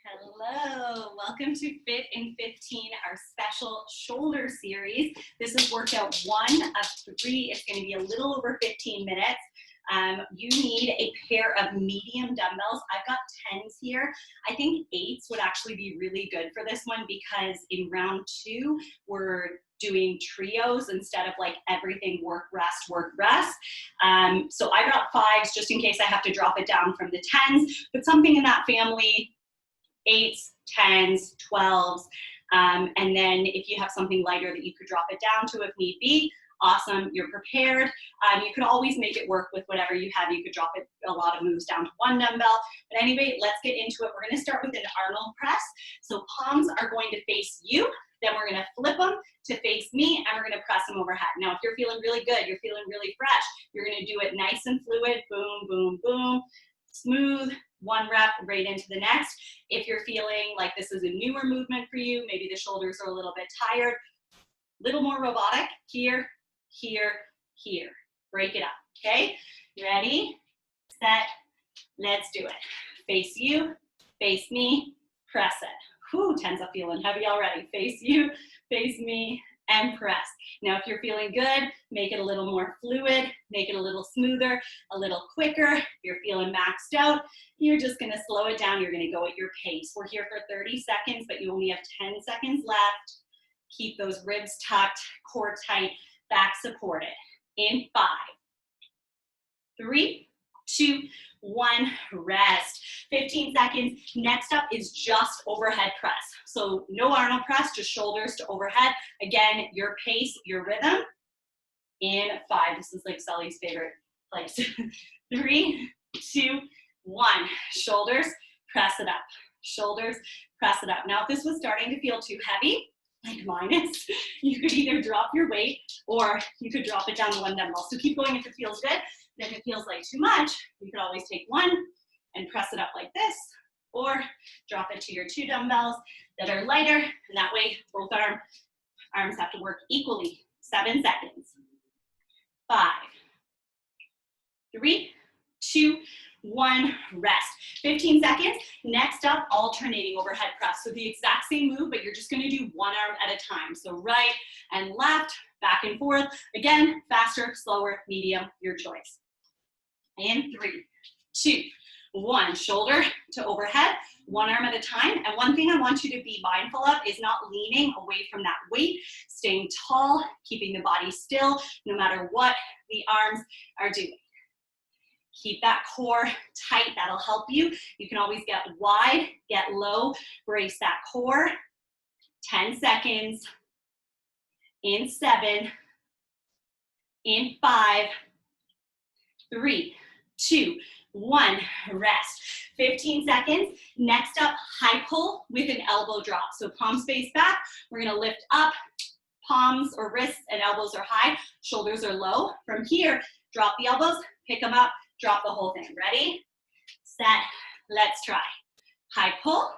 Hello, welcome to Fit in 15, our special shoulder series. This is workout 1 of 3. It's going to be a little over 15 minutes. You need a pair of medium dumbbells. I've got 10s here. I think 8s would actually be really good for this one because in round 2, we're doing trios instead of like everything work, rest, work, rest. So I got 5s just in case I have to drop it down from the 10s, but something in that family. 8s, 10s, 12s, and then if you have something lighter that you could drop it down to if need be, awesome, you're prepared. You could always make it work with whatever you have. You could drop it a lot of moves down to 1 dumbbell. But anyway, let's get into it. We're going to start with an Arnold press. So palms are going to face you. Then we're going to flip them to face me, and we're going to press them overhead. Now, if you're feeling really good, you're feeling really fresh, you're going to do it nice and fluid, boom, boom, boom, smooth, 1 rep right into the next. If you're feeling like this is a newer movement for you, maybe the shoulders are a little bit tired, little more robotic, here, here, here. Break it up, okay? Ready, set, let's do it. Face you, face me, press it. Whew, 10s are feeling heavy already. Face you, face me, and press. Now, if you're feeling good, make it a little more fluid, make it a little smoother, a little quicker. If you're feeling maxed out, you're just gonna slow it down. You're gonna go at your pace. We're here for 30 seconds, but you only have 10 seconds left. Keep those ribs tucked, core tight, back supported. In 5, 3, 2, 1, rest. 15 seconds. Next up is just overhead press. So no Arnold press, just shoulders to overhead. Again, your pace, your rhythm. In 5, this is like Sully's favorite place. 3, 2, 1, shoulders, press it up. Shoulders, press it up. Now, if this was starting to feel too heavy, like mine is, you could either drop your weight or you could drop it down to 1 dumbbell. So keep going if it feels good. And if it feels like too much, you could always take 1 and press it up like this, or drop it to your 2 dumbbells that are lighter, and that way both arms have to work equally. 7 seconds. 5, 3, 2, 1, rest. 15 seconds. Next up, alternating overhead press. So the exact same move, but you're just gonna do 1 arm at a time. So right and left, back and forth. Again, faster, slower, medium, your choice. In 3, 2, 1, shoulder to overhead, 1 arm at a time. And one thing I want you to be mindful of is not leaning away from that weight, staying tall, keeping the body still, no matter what the arms are doing. Keep that core tight, that'll help you. You can always get wide, get low, brace that core. 10 seconds. In 7, in 5, 3, 2, 1, rest. 15 seconds. Next up, high pull with an elbow drop. So palms face back. We're gonna lift up, palms or wrists and elbows are high, shoulders are low. From here, drop the elbows, pick them up, drop the whole thing. Ready, set, let's try. High pull,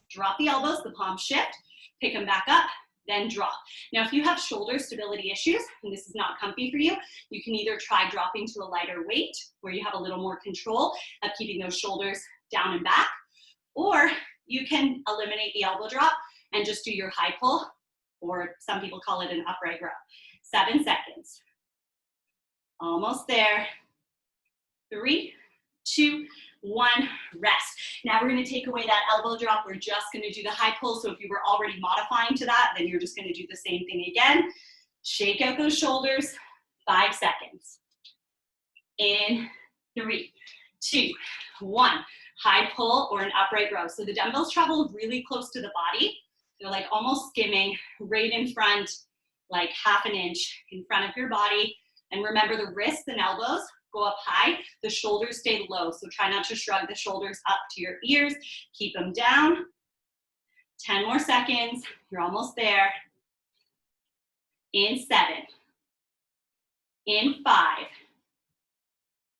drop the elbows, the palms shift, pick them back up, then drop. Now, if you have shoulder stability issues, and this is not comfy for you, you can either try dropping to a lighter weight, where you have a little more control of keeping those shoulders down and back, or you can eliminate the elbow drop and just do your high pull, or some people call it an upright row. 7 seconds. Almost there. 3, 2, 1, rest. Now we're going to take away that elbow drop. We're just going to do the high pull. So if you were already modifying to that, then you're just going to do the same thing again. Shake out those shoulders. 5 seconds. In 3, 2, 1. High pull or an upright row. So the dumbbells travel really close to the body. They're like almost skimming right in front, like ½ an inch in front of your body. And remember, the wrists and elbows go up high, the shoulders stay low. So try not to shrug the shoulders up to your ears. Keep them down. 10 more seconds. You're almost there. In 7. In 5.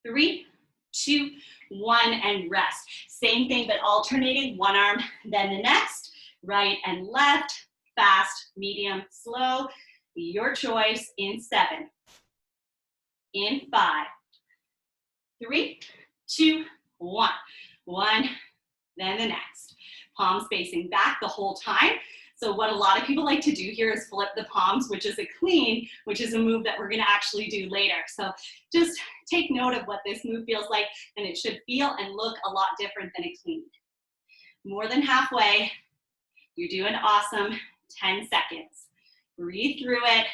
3, 2, 1, and rest. Same thing, but alternating 1 arm, then the next. Right and left. Fast, medium, slow. Your choice. In 7. In 5. 3, 2, 1. 1, then the next. palms facing back the whole time. So what a lot of people like to do here is flip the palms, which is a clean, which is a move that we're gonna actually do later. So just take note of what this move feels like, and it should feel and look a lot different than a clean. More than halfway. You're doing awesome. 10 seconds. Breathe through it.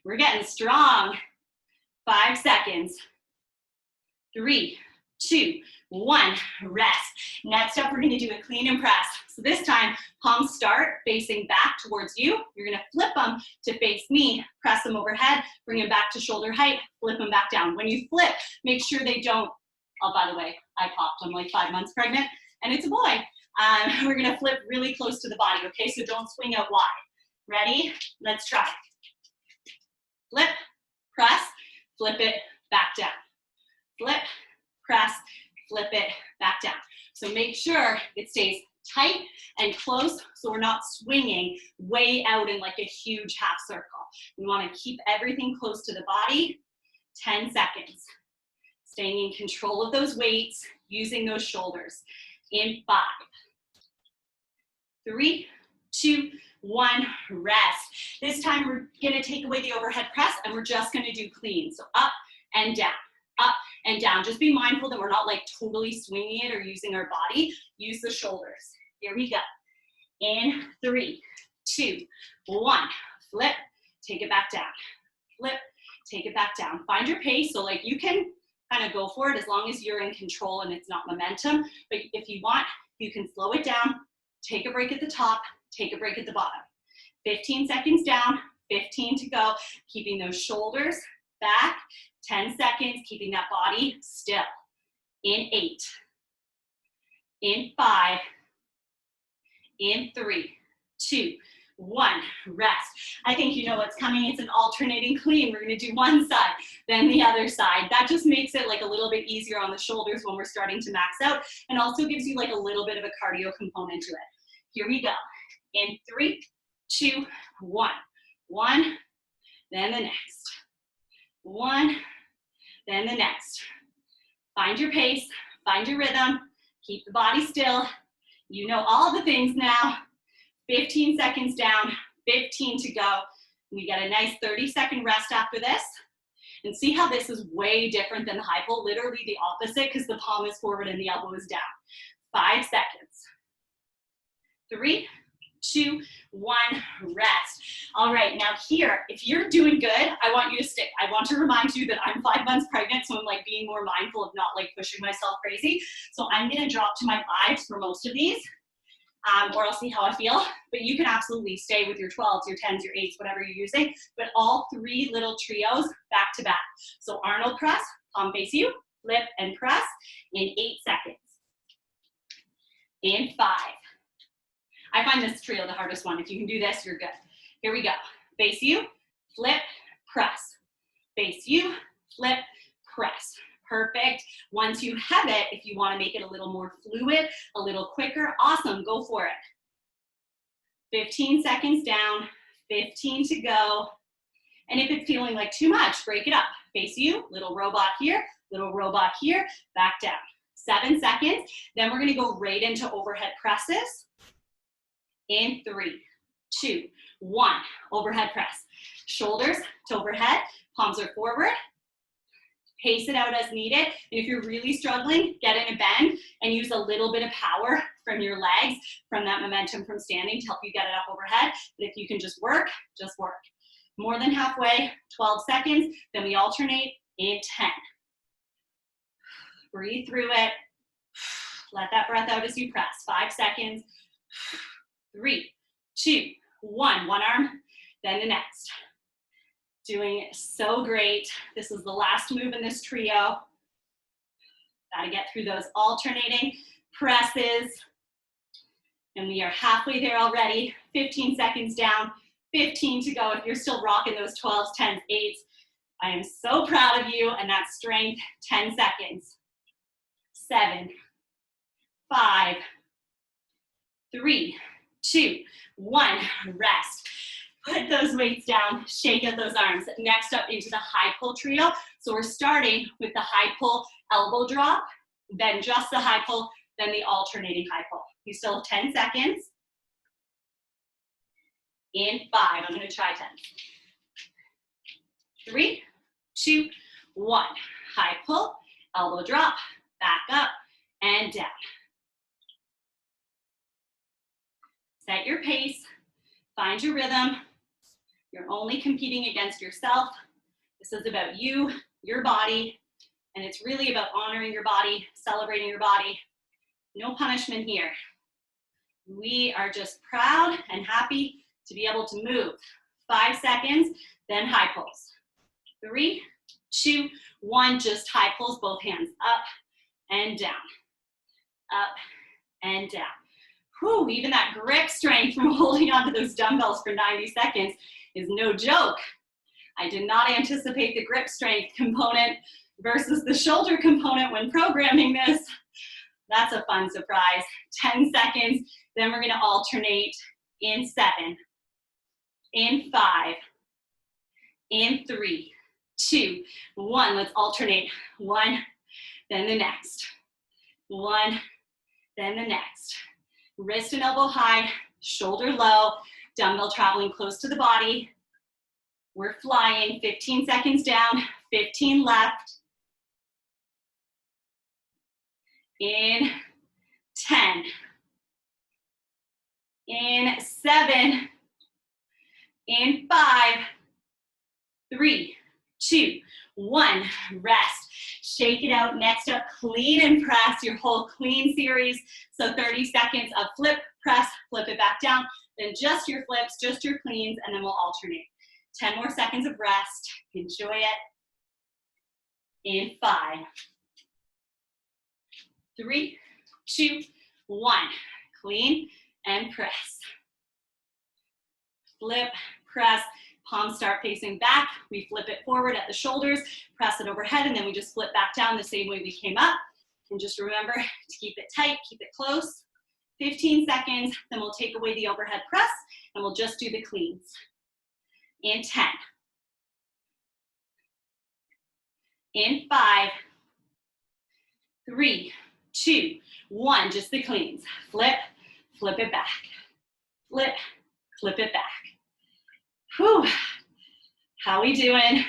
We're getting strong. 5 seconds. 3, 2, 1, rest. Next up, we're gonna do a clean and press. So this time, palms start facing back towards you. You're gonna flip them to face me, press them overhead, bring them back to shoulder height, flip them back down. When you flip, make sure they don't, oh, by the way, I popped, I'm like 5 months pregnant, and it's a boy. We're gonna flip really close to the body, okay? So don't swing out wide. Ready? Let's try. Flip, press, flip it, back down. Flip, press, flip it, back down. So make sure it stays tight and close so we're not swinging way out in like a huge half circle. We wanna keep everything close to the body. 10 seconds. Staying in control of those weights, using those shoulders. In 5, 3, 2, 1, rest. This time we're gonna take away the overhead press and we're just gonna do clean. So up and down, up and down. Just be mindful that we're not like totally swinging it or using our body. Use the shoulders. Here we go. In 3, 2, 1, flip, take it back down. Flip, take it back down. Find your pace, so like you can kind of go for it as long as you're in control and it's not momentum. But if you want, you can slow it down, take a break at the top, take a break at the bottom. 15 seconds down, 15 to go, keeping those shoulders back, 10 seconds, keeping that body still. In 8, in 5, in 3, 2, 1, rest. I think you know what's coming. It's an alternating clean. We're gonna do one side, then the other side. That just makes it like a little bit easier on the shoulders when we're starting to max out, and also gives you like a little bit of a cardio component to it. Here we go. In 3, 2, 1. 1, then the next. 1, then the next. Find your pace, find your rhythm, keep the body still. You know all the things now. 15 seconds down, 15 to go. We get a nice 30-second rest after this. And see how this is way different than the high pull, literally the opposite, because the palm is forward and the elbow is down. 5 seconds. 3, 2, 1, rest. All right, now here, if you're doing good, I want you to stick. I want to remind you that I'm 5 months pregnant, so I'm like being more mindful of not like pushing myself crazy. So I'm gonna drop to my 5s for most of these. Or I'll see how I feel, but you can absolutely stay with your 12s, your 10s, your 8s, whatever you're using, but all 3 little trios back to back. So Arnold press, palm face you, flip and press in 8 seconds. In 5. I find this trio the hardest one. If you can do this, you're good. Here we go. Face you, flip, press. Face you, flip, press. Perfect. Once you have it, if you want to make it a little more fluid, a little quicker, awesome, go for it. 15 seconds down, 15 to go. And if it's feeling like too much, break it up. Face you, little robot here, back down. 7 seconds. Then we're going to go right into overhead presses. In 3, 2, 1, overhead press. Shoulders to overhead, palms are forward. Pace it out as needed. And if you're really struggling, get in a bend and use a little bit of power from your legs, from that momentum from standing to help you get it up overhead. But if you can just work, just work. More than halfway, 12 seconds. Then we alternate in 10. Breathe through it. Let that breath out as you press. 5 seconds. 3, 2, 1. One arm, then the next. Doing so great. This is the last move in this trio. Gotta get through those alternating presses. And we are halfway there already. 15 seconds down, 15 to go. If you're still rocking those 12s, 10s, 8s, I am so proud of you and that strength. 10 seconds. 7, 5, 3, 2, 1, rest. Put those weights down, shake out those arms. Next up into the high pull trio. So we're starting with the high pull elbow drop, then just the high pull, then the alternating high pull. You still have 10 seconds. In 5, I'm gonna try 10. 3, 2, 1. High pull, elbow drop, back up, and down. Set your pace, find your rhythm. You're only competing against yourself. This is about you, your body, and it's really about honoring your body, celebrating your body. No punishment here. We are just proud and happy to be able to move. 5 seconds, then high pulls. 3, 2, 1, just high pulls, both hands up and down, up and down. Whew, even that grip strength from holding onto those dumbbells for 90 seconds is no joke. I did not anticipate the grip strength component versus the shoulder component when programming this. That's a fun surprise. 10 seconds, then we're gonna alternate in 7, in 5, in 3, 2, 1. Let's alternate. 1, then the next. 1, then the next. Wrist and elbow high, shoulder low, dumbbell traveling close to the body. We're flying. 15 seconds down, 15 left. In 10. In 7. In 5. 3, 2, 1. Rest. Shake it out. Next up, clean and press, your whole clean series. So 30 seconds of flip, press, flip it back down. Then just your flips, just your cleans, and then we'll alternate. 10 more seconds of rest. Enjoy it. In 5, 3, 2, 1. Clean and press. Flip, press. Palms start facing back. We flip it forward at the shoulders, press it overhead, and then we just flip back down the same way we came up. And just remember to keep it tight, keep it close. 15 seconds, then we'll take away the overhead press, and we'll just do the cleans. In 10. In 5, 3, 2, 1. Just the cleans. Flip, flip it back. Flip, flip it back. Whew, how we doing?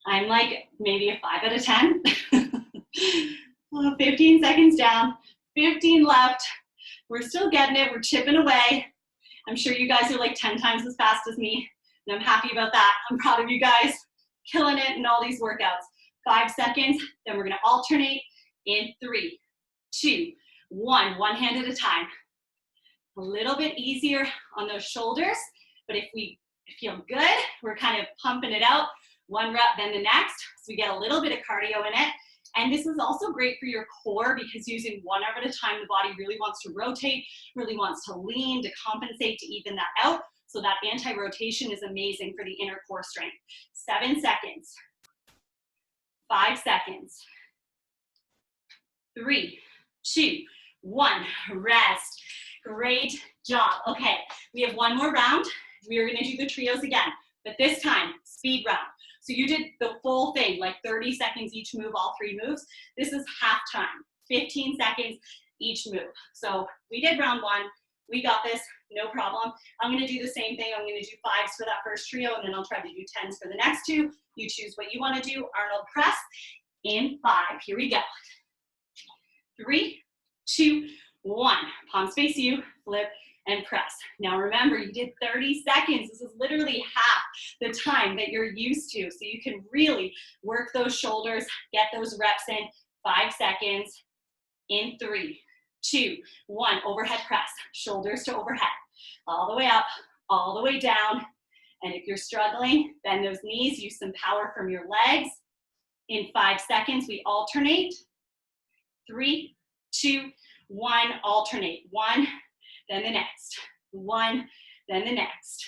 I'm like maybe a 5 out of 10. 15 seconds down, 15 left. We're still getting it, we're chipping away. I'm sure you guys are like 10 times as fast as me, and I'm happy about that. I'm proud of you guys, killing it in all these workouts. 5 seconds, then we're gonna alternate in 3, 2, 1, one hand at a time. A little bit easier on those shoulders, but if we feel good, we're kind of pumping it out. 1 rep, then the next, so we get a little bit of cardio in it. And this is also great for your core because using 1 arm at a time, the body really wants to rotate, really wants to lean, to compensate, to even that out. So that anti-rotation is amazing for the inner core strength. 7 seconds. 5 seconds. 3, 2, 1. Rest. Great job. Okay, we have 1 more round. We are gonna do the trios again, but this time, speed round. So you did the full thing, like 30 seconds each move, all 3 moves. This is half time, 15 seconds each move. So we did round 1, we got this, no problem. I'm gonna do the same thing. I'm gonna do 5s for that first trio, and then I'll try to do 10s for the next 2. You choose what you wanna do. Arnold press in 5, here we go. 3, 2, 1, palms face you, flip, and press. Now remember, you did 30 seconds. This is literally half the time that you're used to. So you can really work those shoulders, get those reps in. 5 seconds. In 3, 2, 1, overhead press, shoulders to overhead. All the way up, all the way down. And if you're struggling, bend those knees, use some power from your legs. In 5 seconds, we alternate. 3, 2, 1, alternate. 1, then the next. 1, then the next.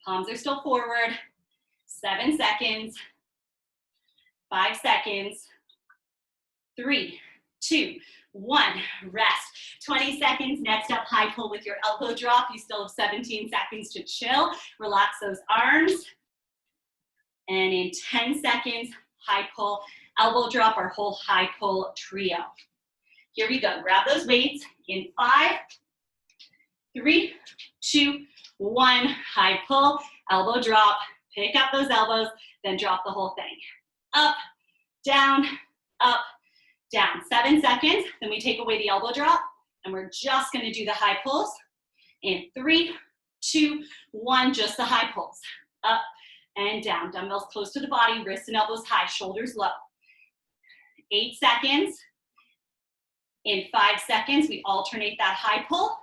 Palms are still forward. 7 seconds. 5 seconds. 3, 2, 1. Rest. 20 seconds. Next up, high pull with your elbow drop. You still have 17 seconds to chill. Relax those arms. And in 10 seconds, high pull, elbow drop, our whole high pull trio. Here we go. Grab those weights in 5, 3, 2, 1. High pull, elbow drop. Pick up those elbows, then drop the whole thing. Up, down, up, down. 7 seconds, then we take away the elbow drop, and we're just gonna do the high pulls. In 3, 2, 1, just the high pulls. Up and down. Dumbbells close to the body, wrists and elbows high, shoulders low. 8 seconds. In 5 seconds, we alternate that high pull.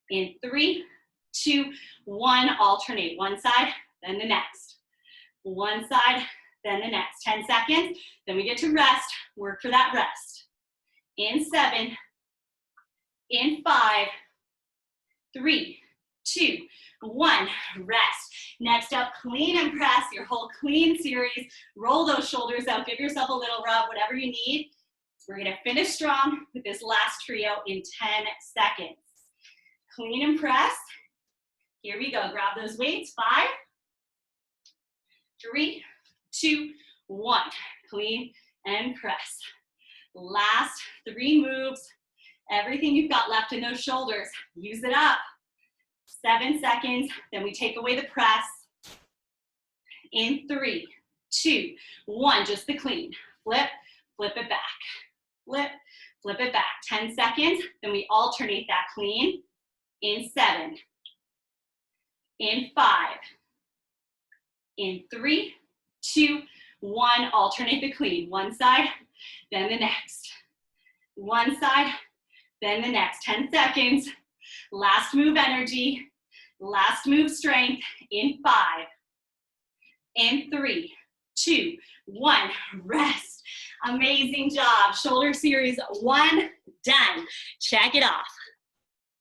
In 3, 2, 1, alternate. One side, then the next. One side, then the next. 10 seconds, then we get to rest. Work for that rest. In 7, in 5, 3, 2, 1, rest. Next up, clean and press, your whole clean series. Roll those shoulders out, give yourself a little rub, whatever you need. We're gonna finish strong with this last trio in 10 seconds. Clean and press. Here we go, grab those weights. 5, 3, 2, 1. Clean and press. Last 3 moves. Everything you've got left in those shoulders, use it up. 7 seconds, then we take away the press. In 3, 2, 1, just the clean. Flip, flip it back. Flip, flip it back. 10 seconds, then we alternate that clean. In 7, in 5, in 3, 2, 1, alternate the clean. One side, then the next. One side, then the next. 10 seconds. Last move energy, last move strength. In 5, in 3, 2, 1, rest. Amazing job. Shoulder series 1, done. Check it off.